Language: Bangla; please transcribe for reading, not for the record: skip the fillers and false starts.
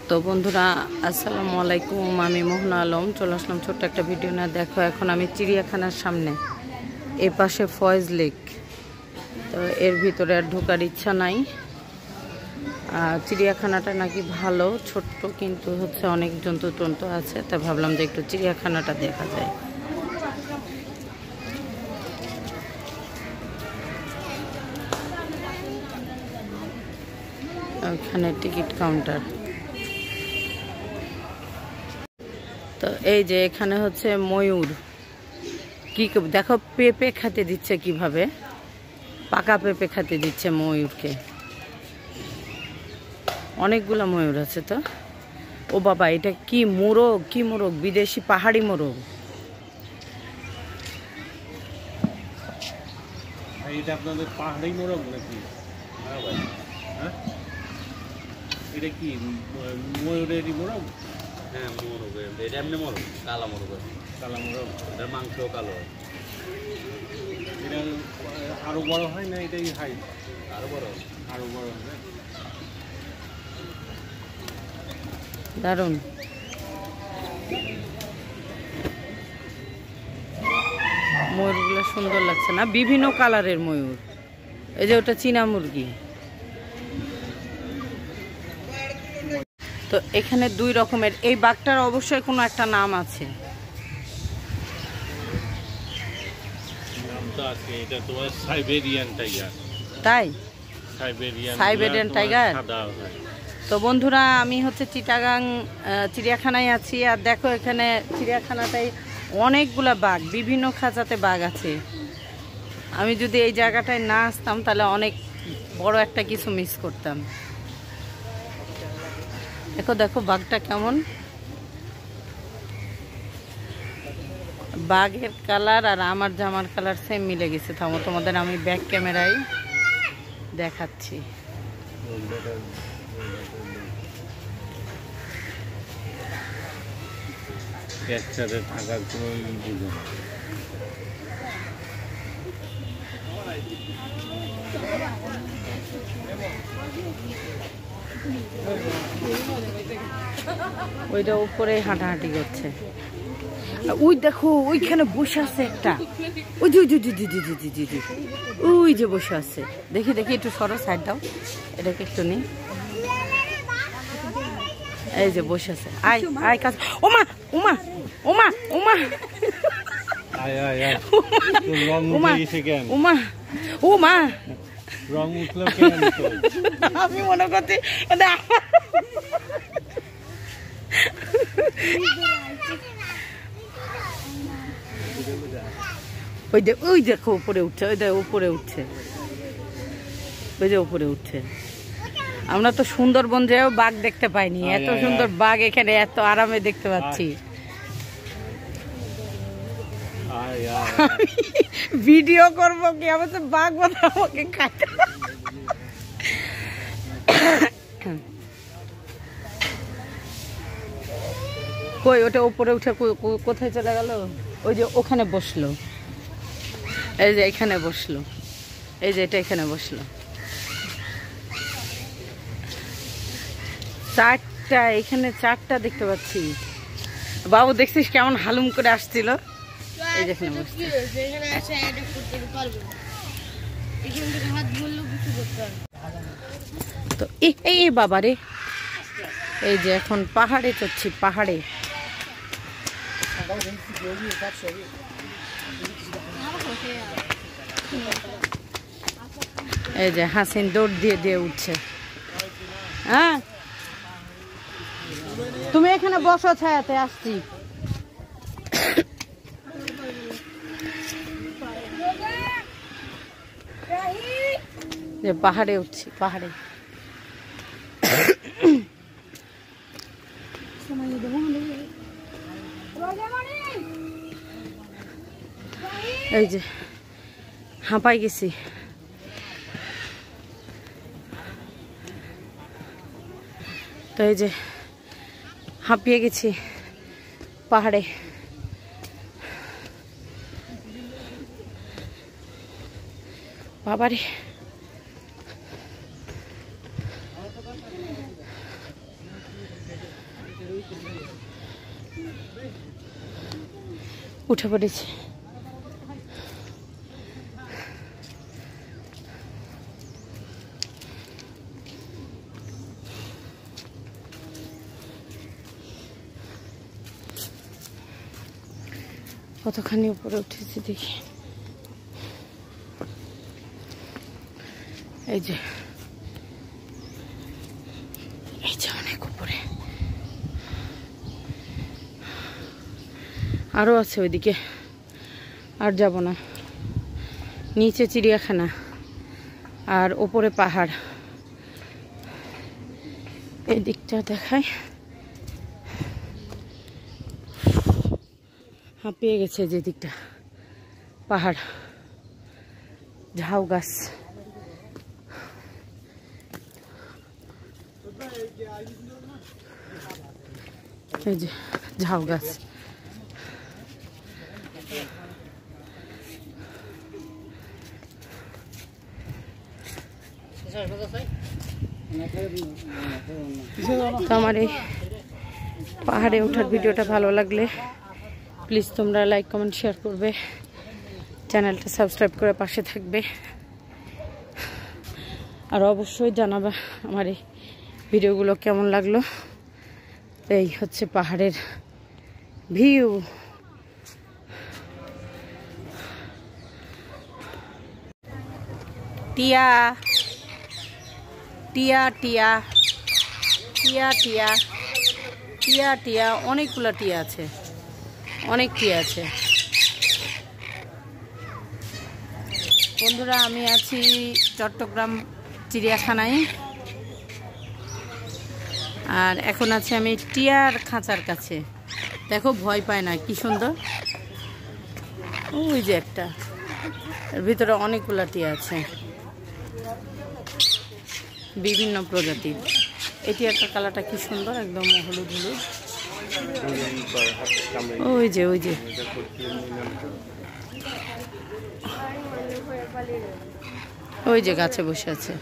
তো বন্ধুরা আসসালামু আলাইকুম, আমি মোহনা আলম চলে আসলাম ছোট্ট একটা ভিডিও না। দেখো এখন আমি চিড়িয়াখানার সামনে, এ পাশে ফয়েজ লেক। তো এর ভিতরে আর ঢোকার ইচ্ছা নাই। চিড়িয়াখানাটা নাকি ভালো, ছোট্ট কিন্তু হচ্ছে অনেক জন্তু টন্তু আছে, তাই ভাবলাম যে একটু চিড়িয়াখানাটা দেখা যায়। ওখানে টিকিট কাউন্টার। তো এই যে এখানে হচ্ছে ময়ূর, কি দেখো পেঁপে খেতে দিচ্ছে, কিভাবে পাকা পেঁপে খেতে দিচ্ছে ময়ূরকে। অনেকগুলো ময়ূর আছে। তো ও বাবা, এটা কি মোরগ, কি মোরগ, বিদেশি পাহাড়ি মোরগ। এটা আপনাদের পাহাড়ি মোরগ নাকি? হ্যাঁ, এটা কি ময়ূরেরই মোরগ? হ্যাঁ মোরগ, এটা এমনি মোরগ, কালা মোরগ। কালা মোরগ, এটার মাংস কালো। এটা আরো বড় হয় না? এটাই হাইট আরো বড়, আরো বড় হয় না? দারুণ। ময়ূরগুলো সুন্দর লাগছে না? বিভিন্ন কালারের ময়ূর। এই যে ওটা চীনা মুরগি। তো এখানে দুই রকমের। এই বাঘটার অবশ্যই কোনো একটা নাম আছে। নামটা আছে, এটা তোমার সাইবেরিয়ান টাইগার। তাই? Siberian tiger. সাদা হয়। তো বন্ধুরা, আমি হচ্ছে চিটাগাং চিড়িয়াখানায় আছি। আর দেখো এখানে চিড়িয়াখানাটাই অনেকগুলা বাঘ, বিভিন্ন খাঁচাতে বাঘ আছে। আমি যদি এই জায়গাটায় না আসতাম তাহলে অনেক বড় একটা কিছু মিস করতাম। দেখো দেখো বাঘটা কেমন। বাঘের কালার আর আমার জামার কালার সেম মিলে গেছে। থামো, তোমাদের আমি ব্যাক ক্যামেরায় দেখাচ্ছি। একসাথে থাকার কোনো বুঝে না। ওইটা উপরে হাঁটাহাঁটি করছে। ওই দেখো ওইখানে বসে আছে একটা। ওই যে ওই যে বসে আছে। দেখি দেখি, একটু সরো, সাইড দাও, এটাকে একটু নি। এই যে বসে আছে। আয় আয় কাছে। ওমা ওমা ওমা ওমা আয় আয় আয়। রং ওমা উঠে গেছে কেন? ওমা ওমা, রং উঠলো কেন? আমি মনে করছি ওই দেখো উপরে উঠছে, ওই দেখো উপরে উঠছে, ওই যে উপরে উঠছে। আমরা তো সুন্দরবন যেও বাঘ দেখতে পাইনি, এত সুন্দর বাঘ এখানে এত আরামে দেখতে পাচ্ছি। ভিডিও করবো কি, আমার তো বাঘ বলে আমাকে খাইতে। কই ওটা উপরে উঠে কোথায় চলে গেল? ওই যে ওখানে বসলো, এই যে এখানে বসলো, এই যে এটা এখানে বসলো। চারটা, এখানে চারটা দেখতে পাচ্ছি। বাবু দেখছিস কেমন হালুম করে আসছিল? এই যেখানে বসছে। তো এই বাবা রে, এই যে এখন পাহাড়ে চড়ছি, পাহাড়ে। এই যে হাসিন দৌড় দিয়ে দিয়ে উঠছে। হ্যাঁ, তুমি এখানে বসো, ছায়াতে আসছি। পাহাড়ে উঠছি, পাহাড়ে। এই যে হাঁপাই গেছি। তো এই যে হাঁপিয়ে গেছি পাহাড়ে। বাবারে, উঠে পড়েছে। কতখানি উপরে উঠেছি দেখি। এই যে অনেক উপরে আরো আছে ওইদিকে, আর যাব না। নিচে চিড়িয়াখানা আর ওপরে পাহাড়। এই দিকটা দেখায়, হাঁপিয়ে গেছে যে দিকটা, পাহাড়, ঝাউ গাছ। এই যে ঝাউ গাছ। তো আমার এই পাহাড়ে ওঠার ভিডিওটা ভালো লাগলে প্লিজ তোমরা লাইক কমেন্ট শেয়ার করবে, চ্যানেলটা সাবস্ক্রাইব করে পাশে থাকবে, আর অবশ্যই জানাবা আমার এই ভিডিওগুলো কেমন লাগলো। এই হচ্ছে পাহাড়ের ভিউ। টিয়া টিয়া টিয়া টিয়া টিয়া টিয়া টিয়া অনেকগুলো টিয়া আছে, অনেক টিয়া আছে। বন্ধুরা, আমি আছি চট্টগ্রাম চিড়িয়াখানায়, আর এখন আছি আমি টিয়ার খাঁচার কাছে। দেখো, ভয় পায় না, কি সুন্দর। ওই যে একটা, এর ভিতরে অনেকগুলো টিয়া আছে, বিভিন্ন প্রজাতির। এটি একটা কালারটা কি সুন্দর, একদম হলুদ হলুদ। ওই যে ওই যে গাছে বসে আছে।